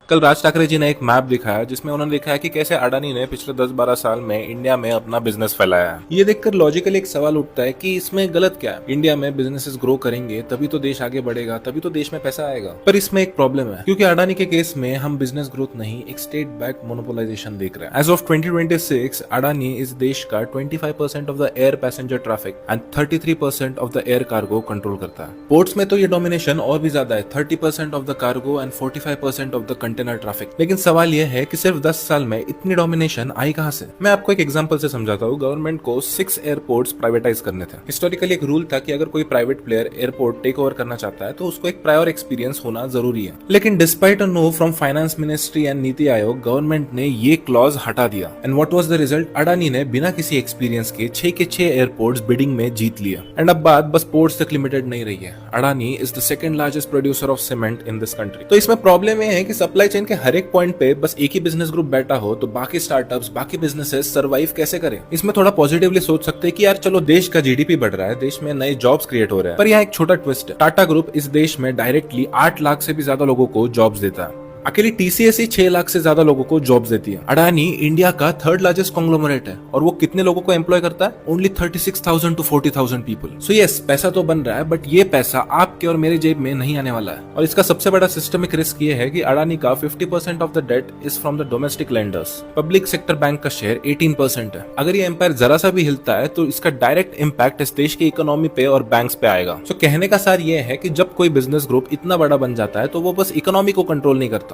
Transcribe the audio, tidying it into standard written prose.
कल राज ठाकरे जी ने एक मैप दिखाया जिसमें उन्होंने लिखा है कि कैसे अडानी ने पिछले 10-12 साल में इंडिया में अपना बिजनेस फैलाया है। ये देखकर लॉजिकली एक सवाल उठता है कि इसमें गलत क्या है। इंडिया में बिजनेसेस ग्रो करेंगे तभी तो देश आगे बढ़ेगा, तभी तो देश में पैसा आएगा। पर इसमें एक प्रॉब्लम है, क्योंकि अडानी के केस में हम बिजनेस ग्रोथ नहीं, एक स्टेट बैक मोनोपोलाइजेशन देख रहे हैं। एज ऑफ 2026 अडानी इस देश का 25% of the air passenger traffic and 33% of the air cargo control करता है। पोर्ट्स में तो ये डोमिनेशन और भी ज्यादा है, 30% of the cargo and 45% of the container traffic. लेकिन सवाल यह है कि सिर्फ 10 साल में इतनी डोमिनेशन आई कहां से। मैं आपको एक एग्जांपल से समझाता हूं। गवर्नमेंट को 6 एयरपोर्ट्स प्राइवेटाइज करने थे। हिस्टोरिकली एक रूल था कि अगर कोई private player airport take over करना चाहता है तो उसको एक प्रायर एक्सपीरियंस होना जरूरी है। लेकिन despite a know from finance ministry and NITI Aayog, government ने ये क्लॉज हटा दिया। And what was the result? Adani ने बिना किसी एक्सपीरियंस के 6 के 6 एयरपोर्ट्स बिडिंग में जीत लिया। एंड अब बात बस पोर्ट्स तक लिमिटेड नहीं रही है। Adani is the second largest producer of cement in this country. तो इसमें प्रॉब्लम ये है कि सप्लाई चेन के हर एक पॉइंट पे बस एक ही बिजनेस ग्रुप बैठा हो तो बाकी स्टार्टअप्स, बाकी बिजनेसेस सर्वाइव कैसे करें। इसमें थोड़ा पॉजिटिवली सोच सकते हैं कि यार चलो देश का जीडीपी बढ़ रहा है, देश में नए जॉब्स क्रिएट हो रहे हैं। पर यहाँ एक छोटा ट्विस्ट है। टाटा ग्रुप इस देश में डायरेक्टली 8 लाख से भी ज्यादा लोगों को जॉब्स देता है। अकेली टीसीएस ही 6 लाख से ज्यादा लोगों को जॉब्स देती है। अडानी इंडिया का 3rd लार्जेस्ट कॉन्ग्लोमरेट है और वो कितने लोगों को एम्प्लॉय करता है? Only 36,000 to 40,000 people. So yes, पैसा तो बन रहा है, बट ये पैसा आपके और मेरे जेब में नहीं आने वाला है। और इसका सबसे बड़ा सिस्टमिक रिस्क ये है कि अडानी का 50% of the debt is from the domestic lenders. Public sector bank का शेयर 18% है। अगर ये एम्पायर जरा सा भी हिलता है तो इसका डायरेक्ट इम्पैक्ट इस देश की इकोनॉमी पे और बैंक्स पे आएगा। सो कहने का सार ये है कि जब कोई बिजनेस ग्रुप इतना बड़ा बन जाता है तो वो बस इकोनॉमी को कंट्रोल नहीं करता।